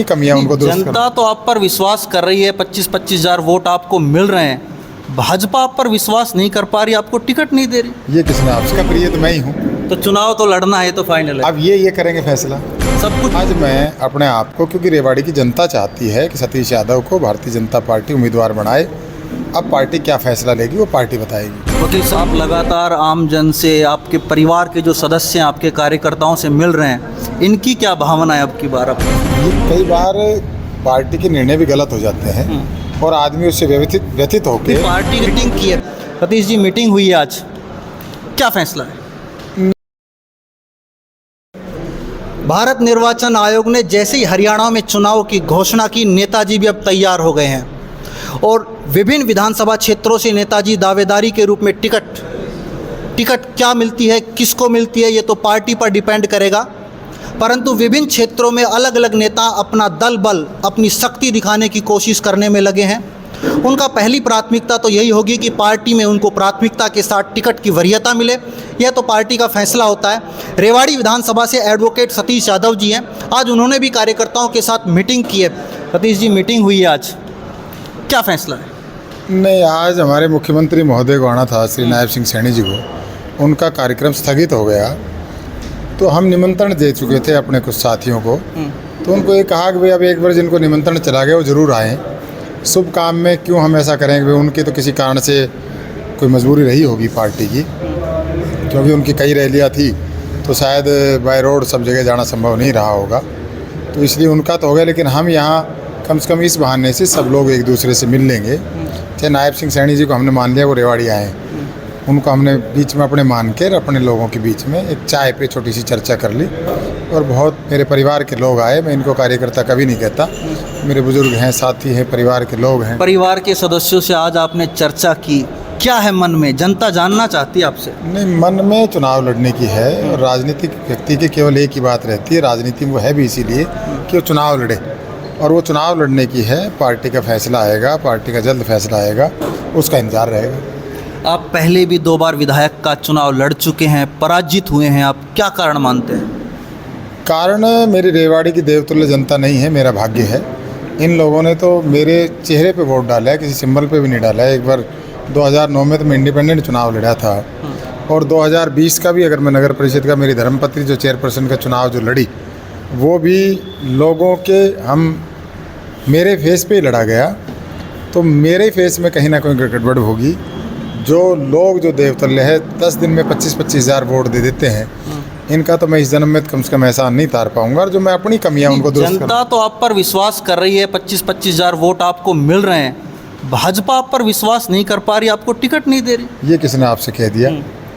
कमियां उनको दुरुस्त जनता तो आप पर विश्वास कर रही है, 25-25 हज़ार वोट आपको मिल रहे हैं। भाजपा आप पर विश्वास नहीं कर पा रही, आपको टिकट नहीं दे रही। ये किसने आपका प्रिय तो मैं ही हूँ। तो चुनाव तो लड़ना है, तो फाइनल है। अब ये करेंगे फैसला सब कुछ आज मैं अपने आप को, क्योंकि रेवाड़ी की जनता चाहती है कि सतीश यादव को भारतीय जनता पार्टी उम्मीदवार बनाए। अब पार्टी क्या फैसला लेगी वो पार्टी बताएगी। वकील साहब, लगातार आम जन से, आपके परिवार के जो सदस्य हैं, आपके कार्यकर्ताओं से मिल रहे हैं, इनकी क्या भावना है अब की बार? अब ये कई बार पार्टी के निर्णय भी गलत हो जाते हैं और आदमी उससे व्यथित होकर पार्टी मीटिंग की है। सतीश जी, मीटिंग हुई है आज, क्या फैसला है? भारत निर्वाचन आयोग ने जैसे ही हरियाणा में चुनाव की घोषणा की, नेताजी भी अब तैयार हो गए हैं और विभिन्न विधानसभा क्षेत्रों से नेताजी दावेदारी के रूप में टिकट क्या मिलती है, किसको मिलती है, ये तो पार्टी पर डिपेंड करेगा। परंतु विभिन्न क्षेत्रों में अलग अलग नेता अपना दल बल, अपनी शक्ति दिखाने की कोशिश करने में लगे हैं। उनका पहली प्राथमिकता तो यही होगी कि पार्टी में उनको प्राथमिकता के साथ टिकट की वरीयता मिले। यह तो पार्टी का फैसला होता है। रेवाड़ी विधानसभा से एडवोकेट सतीश यादव जी हैं, आज उन्होंने भी कार्यकर्ताओं के साथ मीटिंग की है। सतीश जी, मीटिंग हुई है आज, क्या फैसला है? नहीं, आज हमारे मुख्यमंत्री महोदय को आना था, श्री नायब सिंह सैनी जी को। उनका कार्यक्रम स्थगित हो गया, तो हम निमंत्रण दे चुके थे अपने कुछ साथियों को। तो उनको ये कहा कि भाई अब एक बार जिनको निमंत्रण चला गया वो ज़रूर आएँ। शुभ काम में क्यों हम ऐसा करेंगे? भाई उनकी तो किसी कारण से कोई मजबूरी रही होगी पार्टी की, क्योंकि उनकी कई रैलियाँ थी, तो शायद बाय रोड सब जगह जाना संभव नहीं रहा होगा, तो इसलिए उनका तो हो गया। लेकिन हम यहाँ कम से कम इस बहाने से सब लोग एक दूसरे से मिल लेंगे। चाहे नायब सिंह सैनी जी को हमने मान लिया वो रेवाड़ी आए, उनको हमने बीच में अपने मान के अपने लोगों के बीच में एक चाय पे छोटी सी चर्चा कर ली और बहुत मेरे परिवार के लोग आए। मैं इनको कार्यकर्ता कभी नहीं कहता, मेरे बुजुर्ग हैं, साथी हैं, परिवार के लोग हैं। परिवार के सदस्यों से आज आपने चर्चा की, क्या है मन में? जनता जानना चाहती है आपसे। नहीं, मन में चुनाव लड़ने की है और राजनीतिक व्यक्ति की केवल एक ही बात रहती है, राजनीति में वो है भी इसीलिए कि वो चुनाव लड़े, और वो चुनाव लड़ने की है। पार्टी का फैसला आएगा, पार्टी का जल्द फैसला आएगा, उसका इंतजार रहेगा। आप पहले भी 2 बार विधायक का चुनाव लड़ चुके हैं, पराजित हुए हैं, आप क्या कारण मानते हैं? कारण मेरी रेवाड़ी की देवतुल्य जनता नहीं है, मेरा भाग्य है। इन लोगों ने तो मेरे चेहरे पे वोट डाला है, किसी सिंबल पे भी नहीं डाला है। एक बार 2009 में तो मैं इंडिपेंडेंट चुनाव लड़ा था, और 2020 का भी, अगर मैं नगर परिषद का, मेरी धर्मपत्नी जो चेयरपर्सन का चुनाव जो लड़ी, वो भी लोगों के मेरे फेस पे ही लड़ा गया। तो मेरे फेस में कहीं ना कहीं गड़बड़ होगी। जो लोग जो देवतुल्य है 10 दिन में 25-25 हज़ार वोट दे देते हैं, इनका तो मैं इस जन्म में कम से कम एहसान नहीं तार पाऊंगा। और जो मैं अपनी कमियां उनको दुरुस्त जनता तो आप पर विश्वास कर रही है, 25-25 हज़ार वोट आपको मिल रहे हैं। भाजपा आप पर विश्वास नहीं कर पा रही, आपको टिकट नहीं दे रही। ये किसने आपसे कह दिया?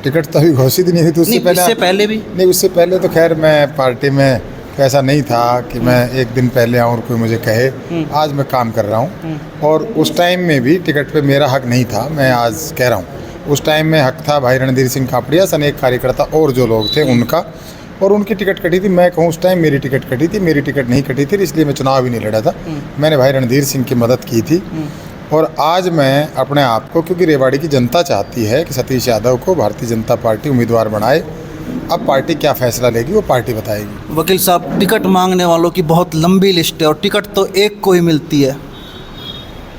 टिकट तो अभी घोषित नहीं हुई थी। उससे पहले भी नहीं, उससे पहले तो खैर मैं पार्टी में ऐसा नहीं था कि मैं एक दिन पहले आऊँ और कोई मुझे कहे। आज मैं काम कर रहा हूँ, और उस टाइम में भी टिकट पे मेरा हक नहीं था। मैं आज कह रहा हूँ, उस टाइम में हक था भाई रणधीर सिंह कापड़िया सन, एक कार्यकर्ता और जो लोग थे उनका, और उनकी टिकट कटी थी। मैं कहूँ उस टाइम मेरी टिकट कटी थी, मेरी टिकट नहीं कटी थी, इसलिए मैं चुनाव भी नहीं लड़ा था। मैंने भाई रणधीर सिंह की मदद की थी। और आज मैं अपने आप को, क्योंकि रेवाड़ी की जनता चाहती है कि सतीश यादव को भारतीय जनता पार्टी उम्मीदवार बनाए। अब पार्टी क्या फैसला लेगी वो पार्टी बताएगी। वकील साहब, टिकट मांगने वालों की बहुत लंबी लिस्ट है और टिकट तो एक को ही मिलती है।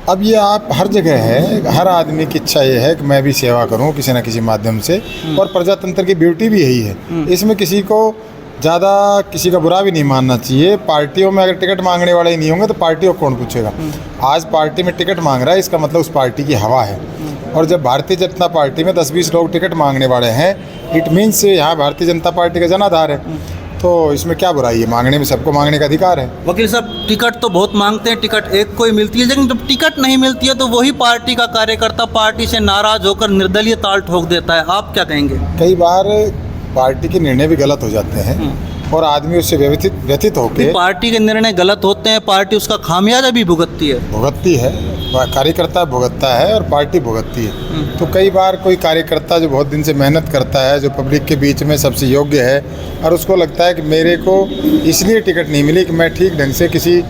अब ये आप हर जगह है, हर आदमी की इच्छा ये है कि मैं भी सेवा करूं किसी न किसी माध्यम से, और प्रजातंत्र की ब्यूटी भी यही है। इसमें किसी को ज़्यादा किसी का बुरा भी नहीं मानना चाहिए। पार्टियों में अगर टिकट मांगने वाले ही नहीं होंगे तो पार्टियों को कौन पूछेगा? आज पार्टी में टिकट मांग रहा है, इसका मतलब उस पार्टी की हवा है। और जब भारतीय जनता पार्टी में 10-20 लोग टिकट मांगने वाले हैं, इट मीन्स यहाँ भारतीय जनता पार्टी का जनाधार है। तो इसमें क्या बुराई है? मांगने में सबको मांगने का अधिकार है। वकील साहब, टिकट तो बहुत मांगते हैं, टिकट एक को ही मिलती है, लेकिन जब टिकट नहीं मिलती है तो वही पार्टी का कार्यकर्ता पार्टी से नाराज होकर निर्दलीय ताल ठोक देता है। आप क्या कहेंगे? कई बार पार्टी के निर्णय भी गलत हो जाते हैं और आदमी उससे व्यथित होकर, पार्टी के निर्णय गलत होते हैं, पार्टी उसका खामियाजा भी भुगतती है, कार्यकर्ता भुगतता है और पार्टी भुगतती है। तो कई बार कोई कार्यकर्ता जो बहुत दिन से मेहनत करता है, जो पब्लिक के बीच में सबसे योग्य है, और उसको लगता है कि मेरे को इसलिए टिकट नहीं मिली कि मैं ठीक ढंग से किसी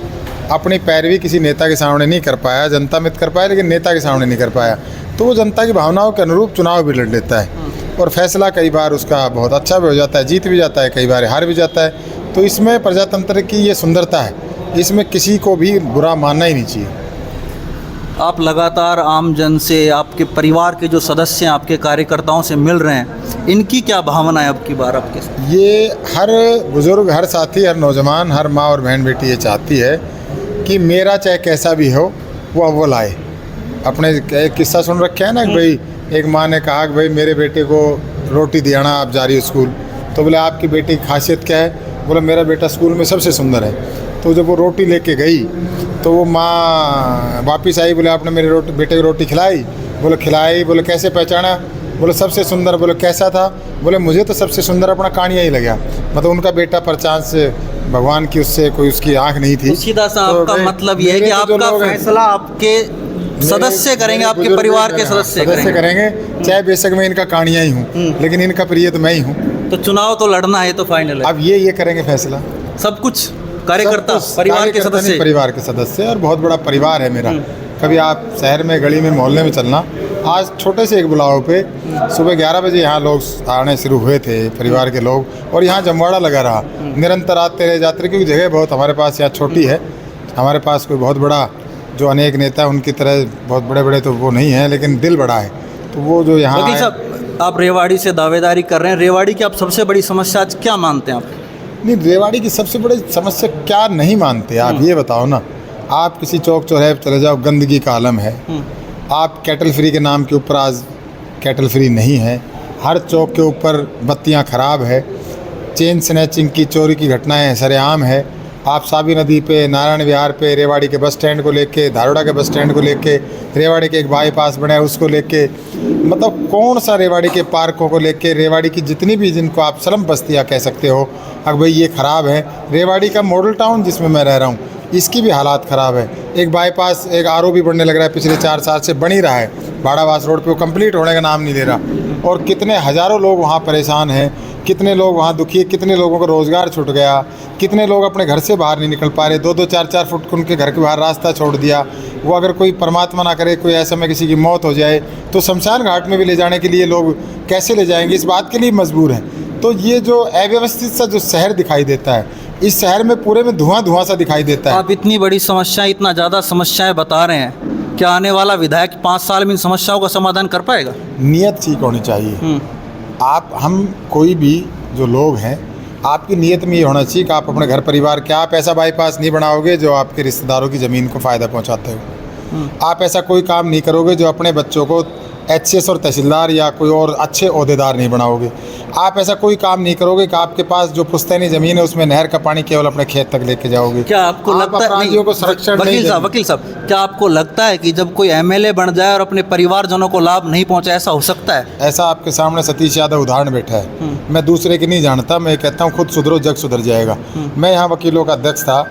अपनी पैरवी किसी नेता के सामने नहीं कर पाया, जनता में कर पाया लेकिन नेता के सामने नहीं कर पाया, तो वो जनता की भावनाओं के अनुरूप चुनाव भी लड़ लेता है और फैसला कई बार उसका बहुत अच्छा भी हो जाता है, जीत भी जाता है, कई बार हार भी जाता है। तो इसमें प्रजातंत्र की ये सुंदरता है इसमें किसी को भी बुरा मानना ही नहीं चाहिए। आप लगातार आम जन से, आपके परिवार के जो सदस्य हैं, आपके कार्यकर्ताओं से मिल रहे हैं, इनकी क्या भावना है अब की बार आपके साथ? ये हर बुज़ुर्ग, हर साथी, हर नौजवान, हर माँ और बहन बेटी ये चाहती है कि मेरा चाहे कैसा भी हो वो अव्वल आए। अपने एक किस्सा सुन रखे हैं ना कि भाई एक माँ ने कहा कि भाई मेरे बेटे को रोटी दियाना आप जा रही हो स्कूल, तो बोले आपकी बेटी की खासियत क्या है? बोला मेरा बेटा स्कूल में सबसे सुंदर है। तो जब वो रोटी लेके गई तो वो माँ वापस आई, बोले आपने मेरे बेटे को रोटी खिलाई? बोले खिलाई। बोले कैसे पहचाना? बोले सबसे सुंदर। बोले कैसा था? बोले मुझे तो सबसे सुंदर अपना कानिया ही लगा। मतलब उनका बेटा परचांस से भगवान की उससे कोई उसकी आँख नहीं थी। सीधा सा तो आपका मतलब ये है कि आपका फैसला आपके सदस्य करेंगे, आपके परिवार के सदस्य करेंगे, चाहे बेशक मैं इनका कानिया ही हूँ, लेकिन इनका प्रिय तो मैं ही हूँ। तो चुनाव तो लड़ना है, तो फाइनल है। अब ये करेंगे फैसला। सब कुछ कार्यकर्ता, सब कुछ परिवार के कार्यकर्ता नहीं, सदस्य। परिवार के सदस्य, और बहुत बड़ा परिवार है मेरा। कभी आप शहर में, गली में, मोहल्ले में चलना, आज छोटे से एक बुलाव पे सुबह 11 बजे यहाँ लोग आने शुरू हुए थे, परिवार के लोग, और यहाँ जमवाड़ा लगा रहा। निरंतर आते रहे जाते रहे, क्योंकि जगह बहुत हमारे पास यहाँ छोटी है। हमारे पास कोई बहुत बड़ा जो अनेक नेता उनकी तरह बहुत बड़े बड़े तो वो नहीं है, लेकिन दिल बड़ा है। तो वो जो यहाँ वकील साहब, आप रेवाड़ी से दावेदारी कर रहे हैं, रेवाड़ी की आप सबसे बड़ी समस्या आज क्या मानते हैं आप? नहीं, रेवाड़ी की सबसे बड़ी समस्या क्या नहीं मानते आप ये बताओ ना। आप किसी चौक चौराहे पर चले जाओ, गंदगी का आलम है। आप कैटल फ्री के नाम के ऊपर आज कैटल फ्री नहीं है। हर चौक के ऊपर बत्तियां ख़राब है। चेन स्नैचिंग की, चोरी की घटनाएं सरेआम है। आप साबी नदी पे, नारायण विहार पे, रेवाड़ी के बस स्टैंड को लेके, धारोड़ा के बस स्टैंड को लेके, रेवाड़ी के एक बाईपास बना है उसको लेके, मतलब कौन सा रेवाड़ी के पार्कों को लेके, रेवाड़ी की जितनी भी, जिनको आप स्लम बस्तियाँ कह सकते हो, अब भाई ये ख़राब है। रेवाड़ी का मॉडल टाउन जिसमें मैं रह रहा हूँ, इसकी भी हालात ख़राब है। एक बाईपास, एक आरओ भी बनने लग रहा है, पिछले 4 साल से बन ही रहा है भाड़ावास रोड पे, वो कंप्लीट होने का नाम नहीं ले रहा। और कितने हज़ारों लोग वहाँ परेशान हैं, कितने लोग वहाँ दुखी है, कितने लोगों का रोज़गार छूट गया, कितने लोग अपने घर से बाहर नहीं निकल पा रहे। 2-2, 4-4 फुट उनके घर के बाहर रास्ता छोड़ दिया। वो अगर कोई परमात्मा ना करे, कोई ऐसे में किसी की मौत हो जाए तो शमशान घाट में भी ले जाने के लिए लोग कैसे ले जाएंगे, इस बात के लिए मजबूर हैं। तो ये जो अव्यवस्थित सा जो शहर दिखाई देता है, इस शहर में पूरे में धुआं सा दिखाई देता है। आप इतनी बड़ी समस्या, इतना ज़्यादा समस्याएं बता रहे हैं, क्या आने वाला विधायक 5 साल में इन समस्याओं का समाधान कर पाएगा? नीयत ठीक होनी चाहिए। आप, हम, कोई भी जो लोग हैं, आपकी नीयत में ये होना चाहिए कि आप अपने घर परिवार के, आप ऐसा बाईपास नहीं बनाओगे जो आपके रिश्तेदारों की ज़मीन को फ़ायदा पहुंचाते हो। आप ऐसा कोई काम नहीं करोगे जो अपने बच्चों को एचसीएस और तहसीलदार या कोई और अच्छे ओहदेदार नहीं बनाओगे। आप ऐसा कोई काम नहीं करोगे कि आपके पास जो पुश्तैनी ज़मीन है उसमें नहर का पानी केवल अपने खेत तक लेके जाओगे। क्या आपको लगता है, अपराधियों को संरक्षण नहीं देंगे। वकील साहब, क्या आपको लगता है कि जब कोई एमएलए बन जाए और अपने परिवारजनों को लाभ नहीं पहुंचाए, ऐसा हो सकता है? ऐसा आपके सामने सतीश यादव उदाहरण बैठा है। मैं दूसरे की नहीं जानता, मैं कहता हूँ खुद सुधरो जग सुधर जाएगा। मैं यहाँ वकीलों का अध्यक्ष था,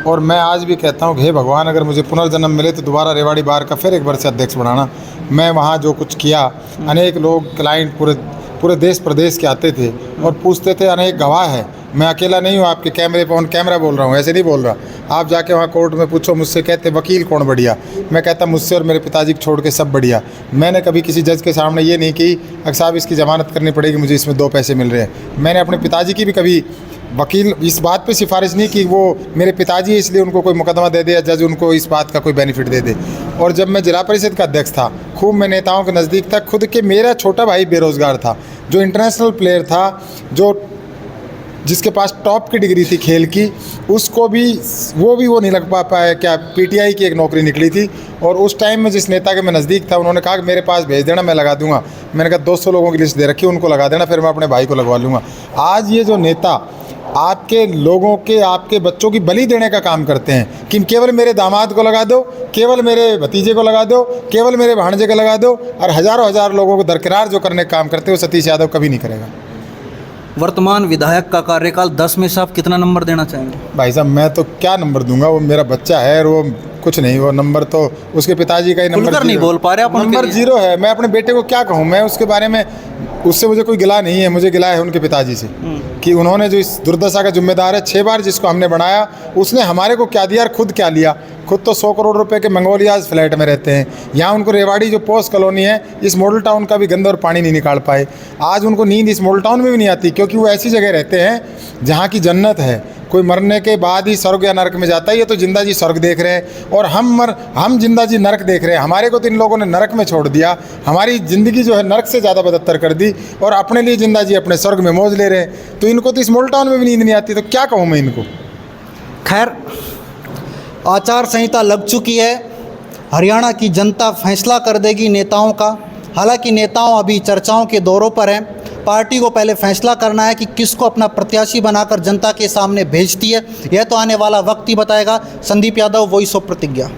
और मैं आज भी कहता हूँ कि हे भगवान, अगर मुझे पुनर्जन्म मिले तो दोबारा रेवाड़ी बार का फिर एक बार से अध्यक्ष बनाना। मैं वहाँ जो कुछ किया, अनेक लोग, क्लाइंट पूरे देश प्रदेश के आते थे और पूछते थे, अनेक गवाह है, मैं अकेला नहीं हूँ, आपके कैमरे पर ऑन कैमरा बोल रहा हूँ, ऐसे नहीं बोल रहा। आप जाके वहाँ कोर्ट में पूछो मुझसे, कहते वकील कौन बढ़िया। मैं कहता मुझसे और मेरे पिताजी को छोड़ के सब बढ़िया। मैंने कभी किसी जज के सामने ये नहीं की कि साहब इसकी ज़मानत करनी पड़ेगी, मुझे इसमें 2 पैसे मिल रहे हैं। मैंने अपने पिताजी की भी कभी वकील इस बात पे सिफारिश नहीं की वो मेरे पिताजी है इसलिए उनको कोई मुकदमा दे दे या जज उनको इस बात का कोई बेनिफिट दे दे। और जब मैं जिला परिषद का अध्यक्ष था, खूब मैं नेताओं के नज़दीक था। खुद के मेरा छोटा भाई बेरोज़गार था, जो इंटरनेशनल प्लेयर था, जिसके पास टॉप की डिग्री थी खेल की, उसको भी वो नहीं लग पाया। क्या पीटीआई की एक नौकरी निकली थी, और उस टाइम में जिस नेता के मैं नज़दीक था, उन्होंने कहा कि मेरे पास भेज देना, मैं लगा दूंगा। मैंने कहा 200 लोगों की लिस्ट दे रखी, उनको लगा देना, फिर मैं अपने भाई को लगवा लूँगा। आज ये जो नेता आपके लोगों के, आपके बच्चों की बलि देने का काम करते हैं कि केवल मेरे दामाद को लगा दो, केवल मेरे भतीजे को लगा दो, केवल मेरे भांजे को लगा दो, और हज़ारों लोगों को दरकिनार जो करने का काम करते हैं वो सतीश यादव कभी नहीं करेगा। वर्तमान विधायक का कार्यकाल 10 में से आप कितना नंबर देना चाहेंगे? भाई साहब, मैं तो क्या नंबर दूंगा, वो मेरा बच्चा है और वो कुछ नहीं, वो नंबर तो उसके पिताजी का ही नंबर नहीं बोल पा रहे आप, नंबर 0 है। मैं अपने बेटे को क्या कहूँ, मैं उसके बारे में, उससे मुझे कोई गिला नहीं है, मुझे गिला है उनके पिताजी से कि उन्होंने जो इस दुर्दशा का जिम्मेदार है, 6 बार जिसको हमने बनाया, उसने हमारे को क्या दिया और खुद क्या लिया। खुद तो 100 करोड़ रुपए के मंगोलियाज फ्लैट में रहते हैं। यहाँ उनको रेवाड़ी जो पोस्ट कॉलोनी है, इस मॉडल टाउन का भी गंदा और पानी नहीं निकाल पाए। आज उनको नींद इस मॉडल टाउन में भी नहीं आती, क्योंकि वो ऐसी जगह रहते हैं जहाँ की जन्नत है, कोई मरने के बाद ही स्वर्ग या नरक में जाता है, ये तो जिंदा जी स्वर्ग देख रहे हैं और हम जिंदा जी नरक देख रहे हैं। हमारे को तो इन लोगों ने नरक में छोड़ दिया, हमारी ज़िंदगी जो है नरक से ज़्यादा बदतर कर दी और अपने लिए जिंदा जी अपने स्वर्ग में मौज ले रहे हैं। तो इनको तो इस मोल टाउन में भी नींद नहीं आती, तो क्या कहूँ मैं इनको। खैर, आचार संहिता लग चुकी है, हरियाणा की जनता फैसला कर देगी नेताओं का। हालांकि नेताओं अभी चर्चाओं के दौरों पर हैं। पार्टी को पहले फैसला करना है कि किसको अपना प्रत्याशी बनाकर जनता के सामने भेजती है। यह तो आने वाला वक्त ही बताएगा। संदीप यादव, वॉइस ऑफ प्रतिज्ञा।